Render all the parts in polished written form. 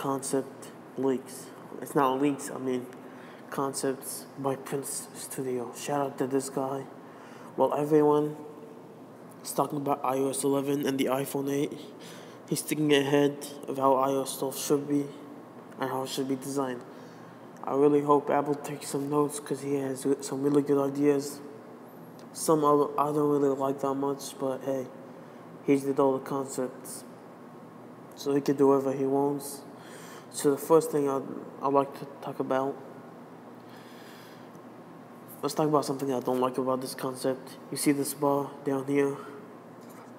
concept leaks. It's not leaks, I mean concepts by Prince Studio. Shout out to this guy. While everyone is talking about iOS 11 and the iPhone 8, he's thinking ahead of how iOS 12 should be and how it should be designed. I really hope Apple takes some notes because he has some really good ideas. Some I don't really like that much, but hey, he did all the concepts, so he can do whatever he wants. So the first thing I'd like to talk about, let's talk about something I don't like about this concept. You see this bar down here?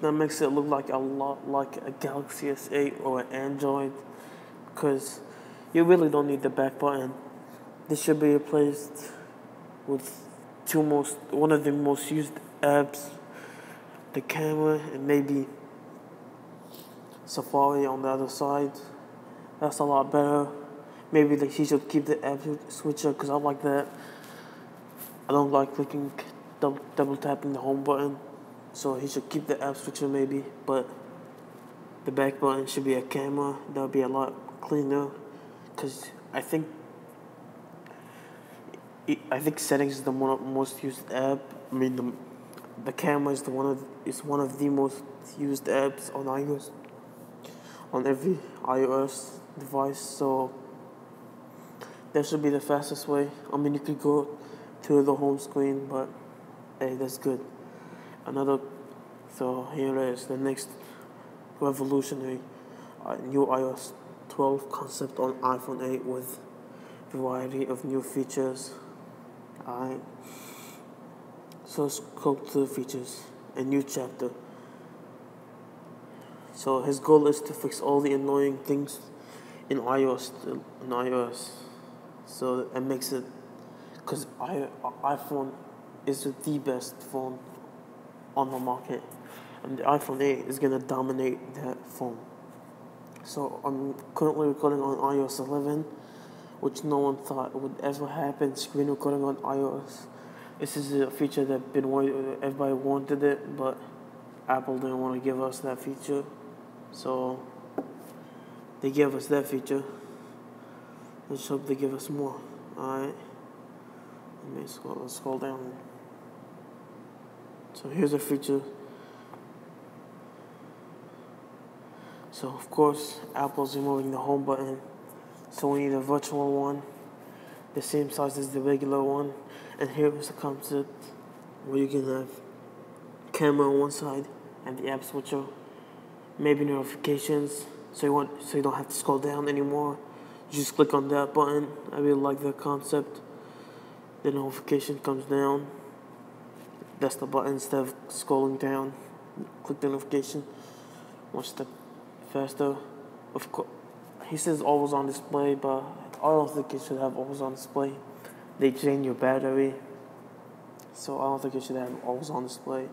That makes it look like a lot like a Galaxy S8 or an Android, because you really don't need the back button. This should be replaced with one of the most used apps, the camera, and maybe Safari on the other side. That's a lot better. Maybe he should keep the app switcher because I like that. I don't like clicking, double tapping the home button, so he should keep the app switcher maybe. But the back button should be a camera. That would be a lot cleaner, because I think settings is the most used app. I mean the camera is one of the most used apps on iOS, on every iOS device. So that should be the fastest way. I mean, you could go to the home screen, but hey, that's good. So here it is, the next revolutionary new iOS 12 concept on iPhone 8 with variety of new features. Alright, so let's go to the features. A new chapter. So his goal is to fix all the annoying things in iOS. So it makes it, because iPhone is the best phone on the market, and the iPhone 8 is gonna dominate that phone. So I'm currently recording on iOS 11, which no one thought would ever happen. Screen recording on iOS. This is a feature that everybody wanted it, but Apple didn't want to give us that feature, so they gave us that feature. Let's hope they give us more. Alright, let's scroll down. So here's a feature. So of course, Apple's removing the home button, so we need a virtual one, the same size as the regular one. And here is the concept where you can have camera on one side and the app switcher, maybe notifications, so you don't have to scroll down anymore. You just click on that button. I really like that concept. The notification comes down. That's the button. Instead of scrolling down, click the notification. One step faster. Of course, he says always on display, but I don't think it should have always on display. They drain your battery, so I don't think it should have always on display.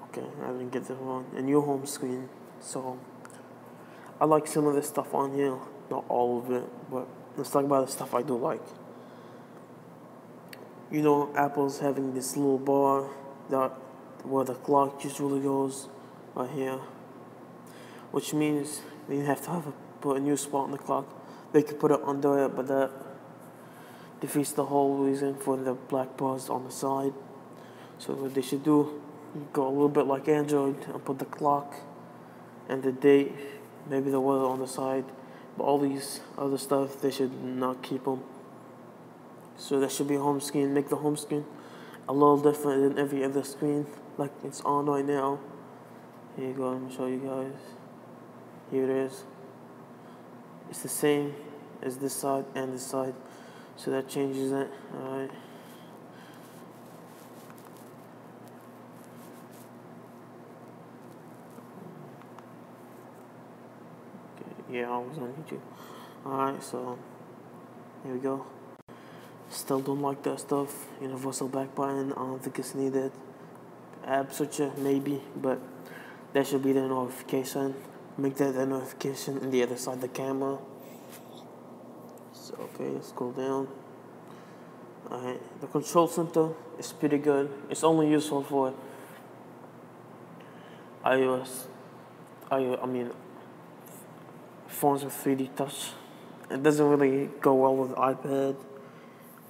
Okay, I didn't get that wrong. A new home screen. So I like some of the stuff on here, not all of it, but let's talk about the stuff I do like. You know, Apple's having this little bar where the clock usually goes right here, which means you have to put a new spot on the clock. They could put it under it, but that defeats the whole reason for the black bars on the side. So what they should do, go a little bit like Android and put the clock and the date, maybe the weather on the side, but all these other stuff, they should not keep them. So that should be a home screen. Make the home screen a little different than every other screen, like it's on right now. Here you go, let me show you guys. Here it is. It's the same as this side and this side, so that changes it. Alright. Okay, yeah, I was on YouTube. Alright, so here we go. Still don't like that stuff. Universal back button, I don't think it's needed. App switcher, maybe, but that should be the notification. Make that the notification on the other side of the camera. So, okay, let's go down. Alright, the control center is pretty good. It's only useful for iOS I mean, phones with 3D touch. It doesn't really go well with iPad.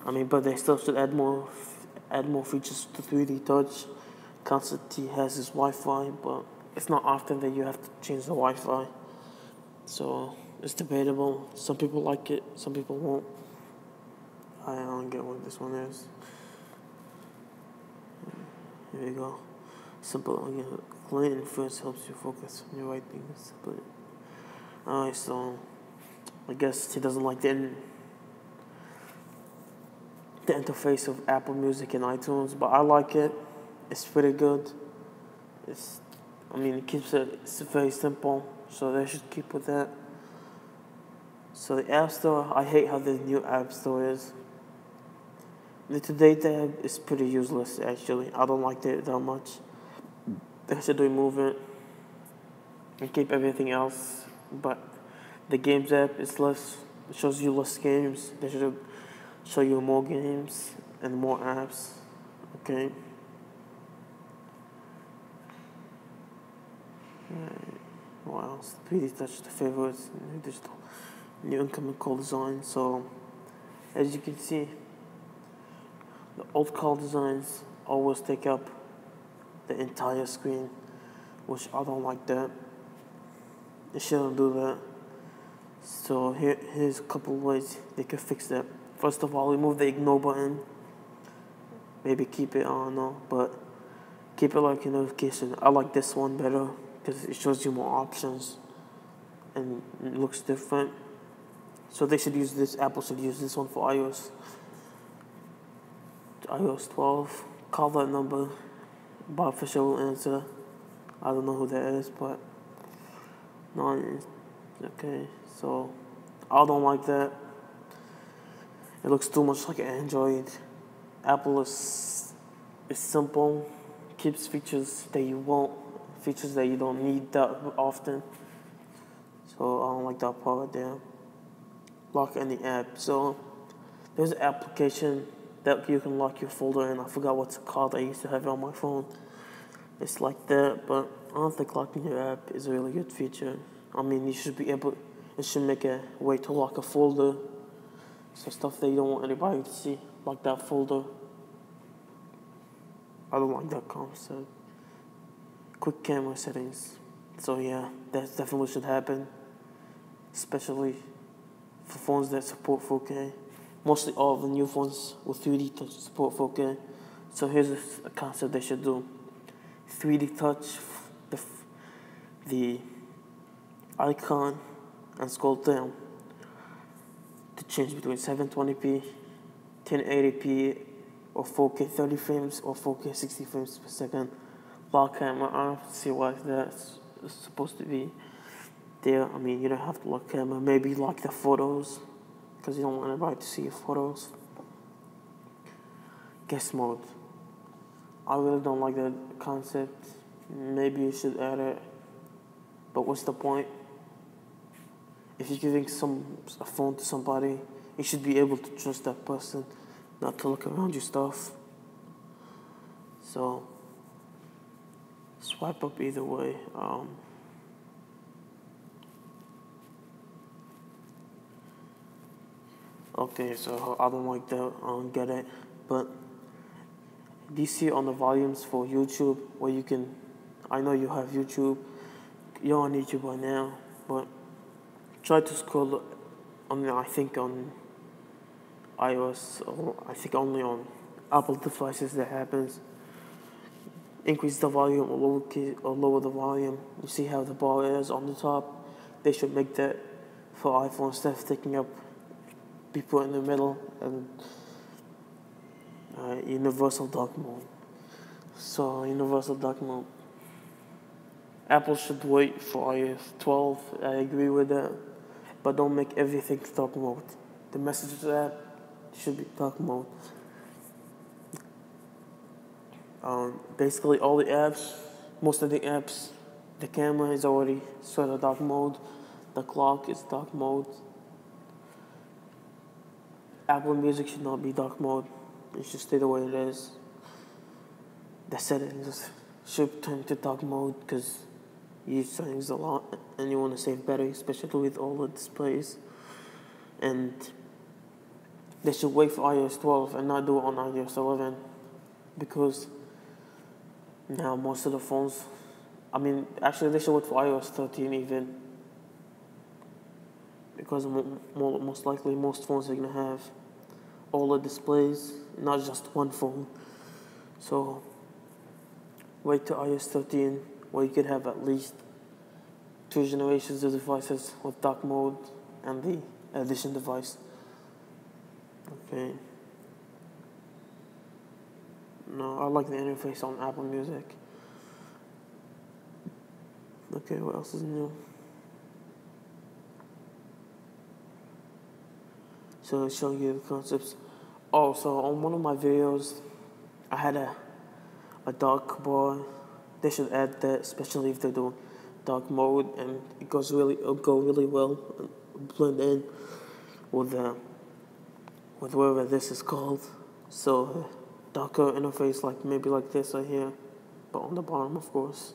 I mean, but they still should add more features to 3D touch. Concert T has his Wi-Fi, but it's not often that you have to change the Wi-Fi. So it's debatable. Some people like it, some people won't. I don't get what this one is. Here we go. Simple again. Clean influence helps you focus on your right things. Alright, so I guess he doesn't like the interface of Apple Music and iTunes, but I like it. It's pretty good. It keeps it's very simple, so they should keep with that. So the App Store, I hate how the new App Store is. The Today tab is pretty useless, actually. I don't like it that much. They should remove it and keep everything else, but the Games app is less. It shows you less games. They should show you more games and more apps. Okay. Wow, 3D touch the favorites, new digital, new incoming call design. So, as you can see, the old call designs always take up the entire screen, which I don't like that. It shouldn't do that. So here's a couple of ways they could fix that. First of all, remove the ignore button. Maybe keep it, I don't know, but keep it like a notification. I like this one better because it shows you more options and it looks different. So they should use this. Apple should use this one for iOS 12. Call that number. Bob Fisher will answer. I don't know who that is, but no, okay. So I don't like that. It looks too much like Android. Apple is simple, keeps features that you won't, features that you don't need that often. So I don't like that part there. Lock any app. So there's an application that you can lock your folder in. I forgot what's it called. I used to have it on my phone. It's like that, but I don't think locking your app is a really good feature. I mean, you should be able. It should make a way to lock a folder. So stuff that you don't want anybody to see, like that folder. I don't like that concept. Quick camera settings. So yeah, that definitely should happen. Especially for phones that support 4K. Mostly all of the new phones with 3D touch support 4K. So here's a concept they should do. 3D touch, the icon, and scroll down to change between 720p, 1080p, or 4K 30 frames, or 4K 60 frames per second. Lock camera, I don't see why that's supposed to be there. I mean, you don't have to lock camera. Maybe lock the photos, because you don't want anybody to see your photos. Guest mode. I really don't like that concept. Maybe you should add it, but what's the point? If you're giving a phone to somebody, you should be able to trust that person, not to look around your stuff. So swipe up either way. Okay, so I don't like that. I don't get it. But do you see on the volumes for YouTube where you can? I know you have YouTube. You're on YouTube right now, but try to scroll. I think on iOS, or I think only on Apple devices that happens. Increase the volume or lower the volume. You see how the bar is on the top? They should make that for iPhone instead of taking up, be put in the middle, and universal dark mode. So universal dark mode. Apple should wait for iOS 12. I agree with that, but don't make everything dark mode. The Messages app should be dark mode. Basically all the apps, most of the apps, the camera is already sort of dark mode. The clock is dark mode. Apple Music should not be dark mode. It should stay the way it is. The settings should turn to dark mode because use settings a lot and you want to save battery, especially with OLED displays. And they should wait for iOS 12 and not do it on iOS 11, because now most of the phones, actually they should wait for iOS 13 even, because most likely most phones are going to have OLED displays, not just one phone. So wait till iOS 13, where you could have at least 2 generations of devices with dark mode and the edition device. Okay. No, I like the interface on Apple Music. Okay, what else is new? So showing you the concepts. Oh, so on one of my videos, I had a dark bar. They should add that, especially if they do dark mode, and it'll go really well and blend in with whatever this is called. So darker interface, maybe like this right here, but on the bottom, of course.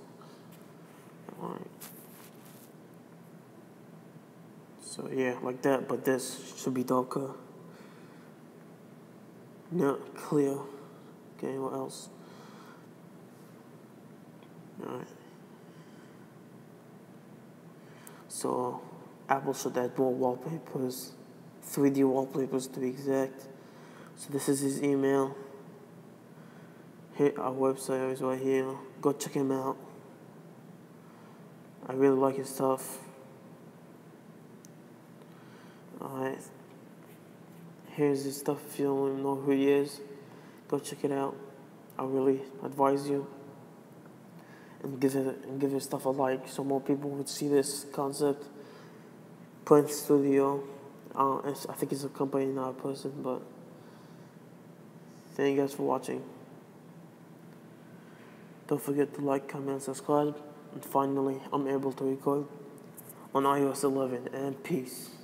Alright. So yeah, like that, but this should be darker. Not clear. Okay, what else? Alright. So Apple should add more wallpapers, 3D wallpapers to be exact. So this is his email. Here, our website is right here. Go check him out. I really like his stuff. Alright. Here's his stuff. If you don't even know who he is, go check it out. I really advise you. And give his stuff a like, so more people would see this concept. Print Studio. I think it's a company, not a person, but thank you guys for watching. Don't forget to like, comment, subscribe. And finally, I'm able to record on iOS 11. And peace.